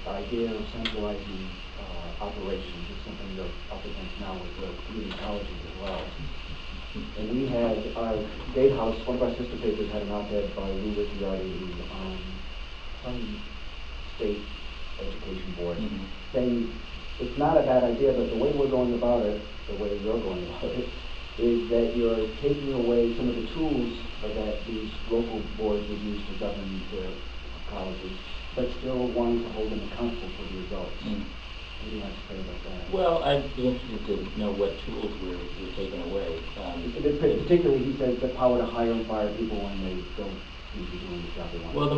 idea of centralizing operations is something they're up against now with the community colleges as well. And we had, our Gatehouse, one of our sister papers, had an op-ed by Lou Ricciardi, some state education board, saying it's not a bad idea, but the way we're going about it, the way you're going about it, is that you're taking away some of the tools that these local boards would use to govern their colleges, but still wanting to hold them accountable for the results. What do you have to say about that? Well, I'd be interested to know what tools we're taking away. Particularly, he says the power to hire and fire people when they don't seem to be doing the job they want. Well,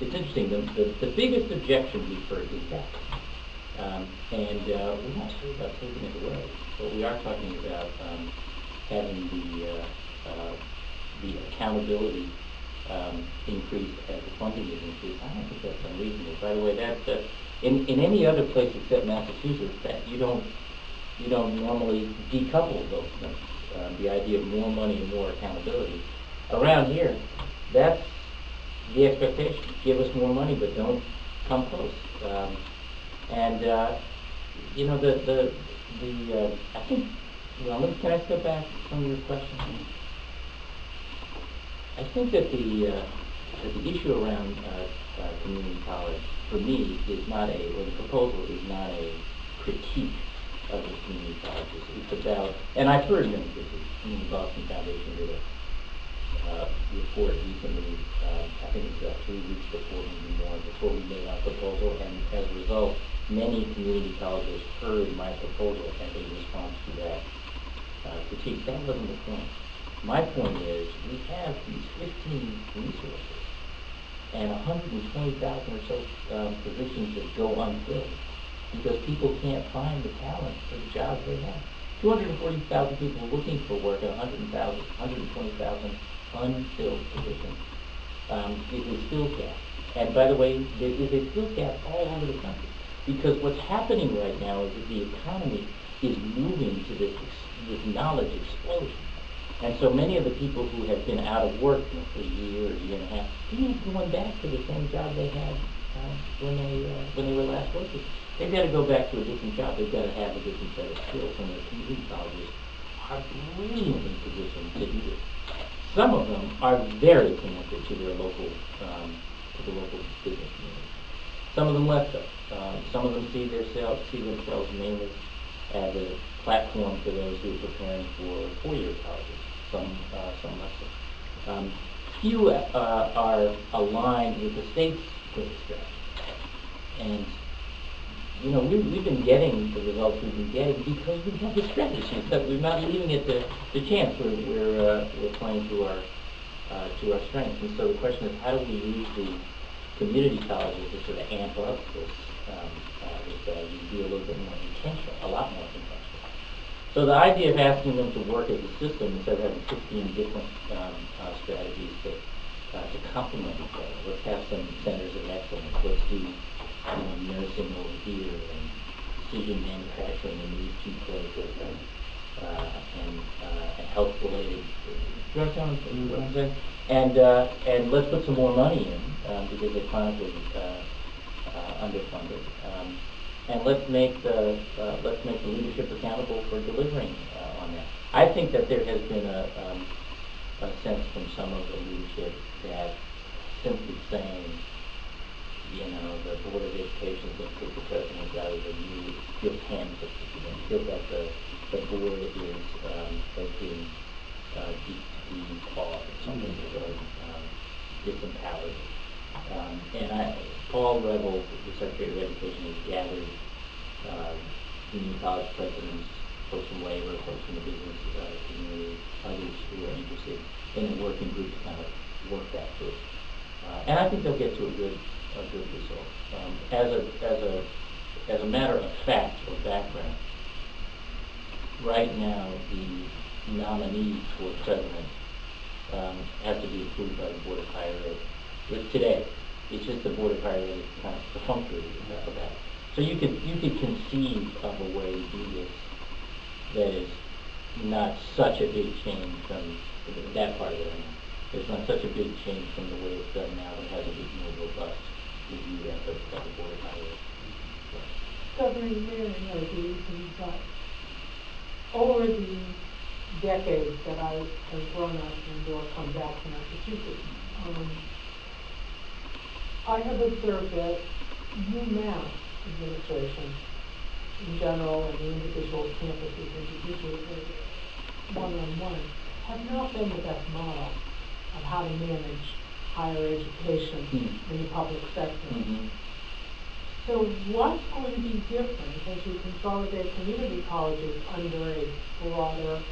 it's interesting. The biggest objection we've heard is that, and we're not sure about taking it away, but we are talking about having the accountability increase as the funding is increased. I don't think that's unreasonable. By the way, in any other place except Massachusetts, that you don't normally decouple those things. The idea of more money and more accountability. Around here, that's the expectation. Give us more money, but don't come close. You know, I think. Well, can I step back from your question? I think that the issue around community college, for me, is not or the proposal is not a critique of the community colleges. It's about, and I've heard many cases. The Boston Foundation did a report recently, I think it was about 3 weeks before we made our proposal, and as a result, many community colleges heard my proposal as a response to that critique. That wasn't the point. My point is, we have these 15 resources and 120,000 or so positions that go unfilled because people can't find the talent for the jobs they have. 240,000 people looking for work and 120,000 unfilled positions. Is a skills gap. And by the way, there is a skills gap all over the country because what's happening right now is that the economy is moving to this knowledge explosion. And so many of the people who have been out of work for a year and a half, they're not going back to the same job they had when they were last working. They've got to go back to a different job. They've got to have a different set of skills, and the community colleges are brilliantly positioned to do this. Some of them are very connected to their local, to the local business community. Some of them less so. Some of them see themselves mainly as a platform for those who are preparing for four-year colleges. Some less so. Few are aligned with the state's growth strategy. And you know, we've been getting the results we've been getting because we have the strategy. That we're not leaving it to chance. We're playing to our strengths. And so the question is, how do we use the community colleges to sort of amp up this strategy, be a little bit more intentional, a lot more intentional. So the idea of asking them to work as a system instead of having 15 different strategies to complement each other. Let's have some centers of excellence. Let's do nursing over here and precision manufacturing in these two places and health-related. You understand what I'm saying? And let's put some more money in because they're chronically underfunded. And let's make the leadership accountable for delivering on that. I think that there has been a sense from some of the leadership that simply saying, you know, the Board of Education is going to pick the president rather than you, feels handpicked. Feels like the board has been declawed or something, disempowered. Paul Rebel, the Secretary of Education, has gathered community college presidents, folks from labor, folks from the business community, others who are interested in a working group to kind of work that through. And I think they'll get to a good result. As a matter of fact or background, right now the nominee for president has to be approved by the Board of Higher Ed. Today, it's just the Board of Higher Ed is kind of perfunctory about it. So you could conceive of a way to do this that is not such a big change from that part of it. It's not such a big change from the way it's done now. It has a bit more robust review effort. over the decades that I have grown up and or come back to Massachusetts, I have observed that UMass administration in general and the individual campuses individually, one-on-one, have not been the best model of how to manage higher education in the public sector. So what's going to be different as you consolidate community colleges under a broader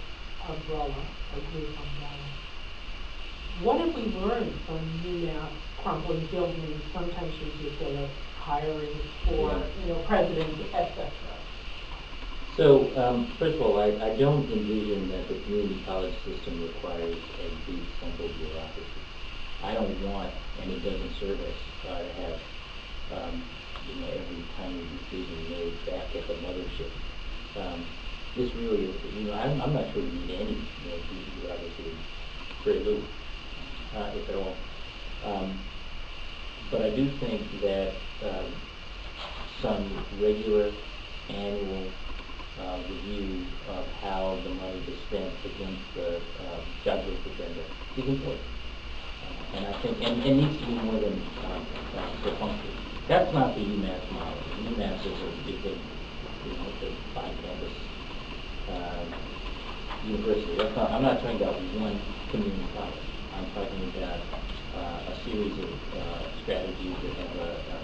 umbrella, a group umbrella? What have we learned from UMass crumbling buildings, sometimes ridiculous hiring for presidents, etc.? So, first of all, I don't envision that the community college system requires a big central bureaucracy. I don't want, and it doesn't serve us, to have every tiny decision made back at the mothership. This really is, I'm not sure we need any bureaucracy, very little, if at all. But I do think that some regular annual review of how the money is spent against the job growth agenda is important. And I think, and needs to be more than perfunctory. That's not the UMass model. UMass is a five-campus university. That's not, I'm not talking about one community college. I'm talking about a series of strategies that have a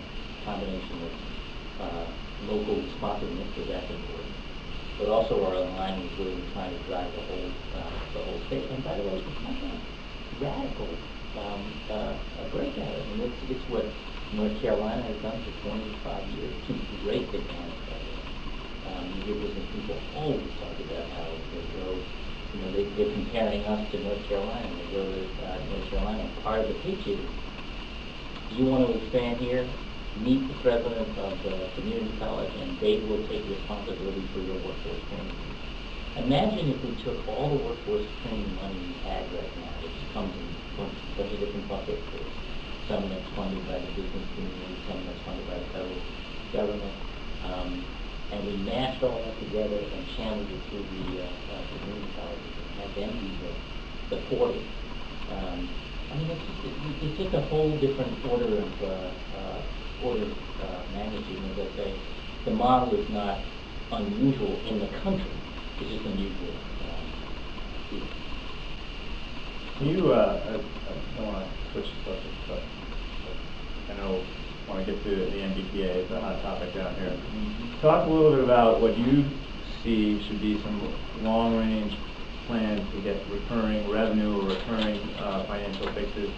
combination of local responsiveness, because that's important, but also are aligned with where we're trying to drive the whole state. And by the way, it's not a radical breakout. I mean, it's what North Carolina has done for 25 years to great advantage. You hear business people always talk about how they go, they're comparing us to North Carolina. They go to North Carolina. Part of the pitch is, do you want to expand here? Meet the president of the community college, and they will take responsibility for your workforce training. Imagine if we took all the workforce training money we had right now, which comes in a bunch of different buckets. Some that's funded by the business community, some that's funded by the federal government, and we mashed all that together and channeled it through the community colleges and had them be the portal. I mean, it's just a whole different order of magnitude. And as I say, the model is not unusual in the country. It's just unusual here. Can you, I don't want to switch subjects, but I know I want to get to the NBPA. It's a hot topic down here. Talk a little bit about what you see should be some long-range plan to get recurring revenue or recurring financial fixes.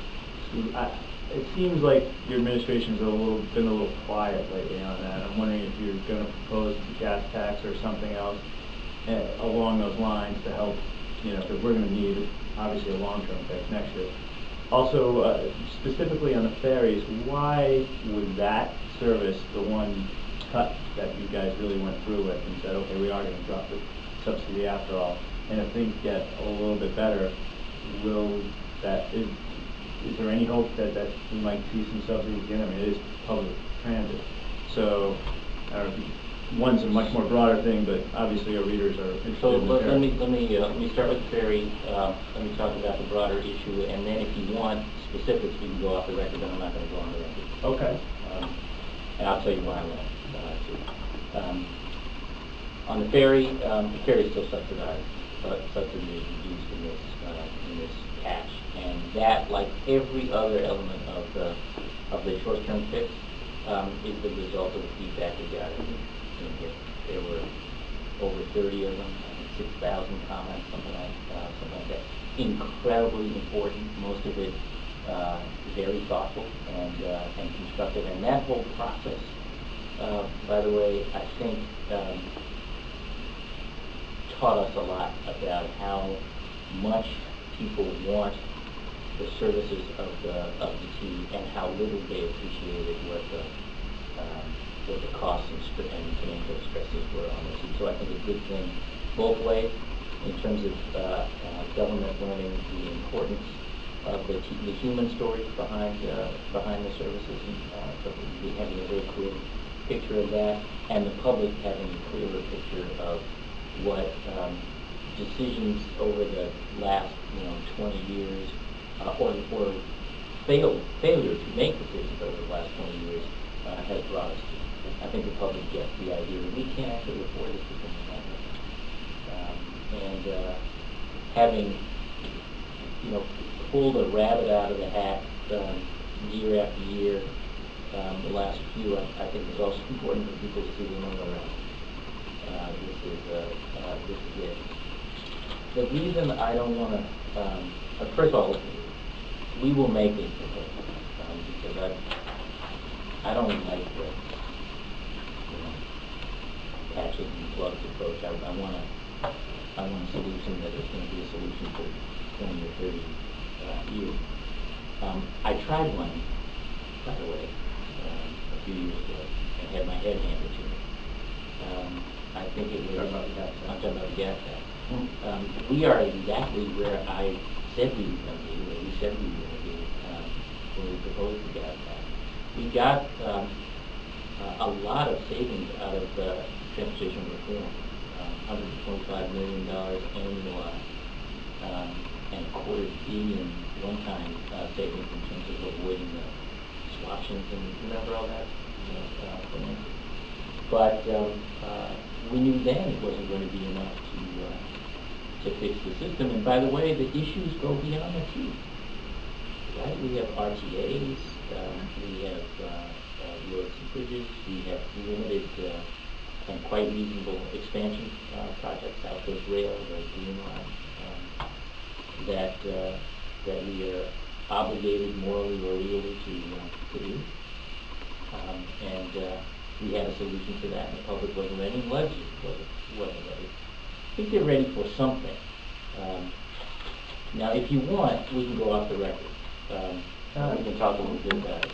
It seems like your administration's been a little quiet lately on that. I'm wondering if you're going to propose a gas tax or something else along those lines to help, because we're going to need obviously a long-term fix next year. Also, specifically on the ferries, why would that service, the one cut that you guys really went through with and said, okay, we are going to drop the subsidy after all, and if things get a little bit better, is there any hope that we might see some subsidies again? I mean, it is public transit, so one's a much more broader thing, but obviously our readers are interested So in the let me start with the ferry. Let me talk about the broader issue, and then if you want specifics, we can go off the record, but I'm not going to go on the record. Okay. And I'll tell you why I want to. On the ferry is still subsidized. Subsidy is reduced in this patch, and that, like every other element of the short-term fix, is the result of the feedback we got in here. There were over 30 of them, 6,000 comments, something like that. Incredibly important. Most of it very thoughtful and constructive. And that whole process, by the way, I think taught us a lot about how much people want the services of the T and how little they appreciated what the costs and financial stresses were on the T. So I think a good thing both ways in terms of government learning the importance of the human stories behind the services, and so we having a very clear picture of that, and the public having a clearer picture of what decisions over the last 20 years, or failure to make decisions over the last 20 years has brought us to. I think the public gets the idea that we can't actually afford this system any longer. Having pulled a rabbit out of the hat year after year, the last few, I think it's also important for people to see the long run. This is it. The reason I don't want to, first of all, we will make a proposal because I don't like the patches and plugs approach. I want a solution that is going to be a solution for 20 or 30 years. I tried one, by the way, a few years ago, and had my head handed to me. I think it was, I'm talking about the gas tax. We are exactly where I said we were going to be, where we said we were going to be when we proposed the gas tax. We got a lot of savings out of transportation reform, $125 million annualized, and $250 million one-time savings in terms of avoiding the swaptions, and remember all that? But we knew then it wasn't going to be enough to fix the system. And by the way, the issues go beyond that too. Right? We have RTAs, we have roads and bridges, we have limited and quite reasonable expansion projects, South Coast Rail, the Green Line, that we are obligated morally or legally to do. And we had a solution for that, and the public wasn't ready, and the legislature wasn't ready. I think they're ready for something. Now, if you want, we can go off the record. We can talk a little bit about it.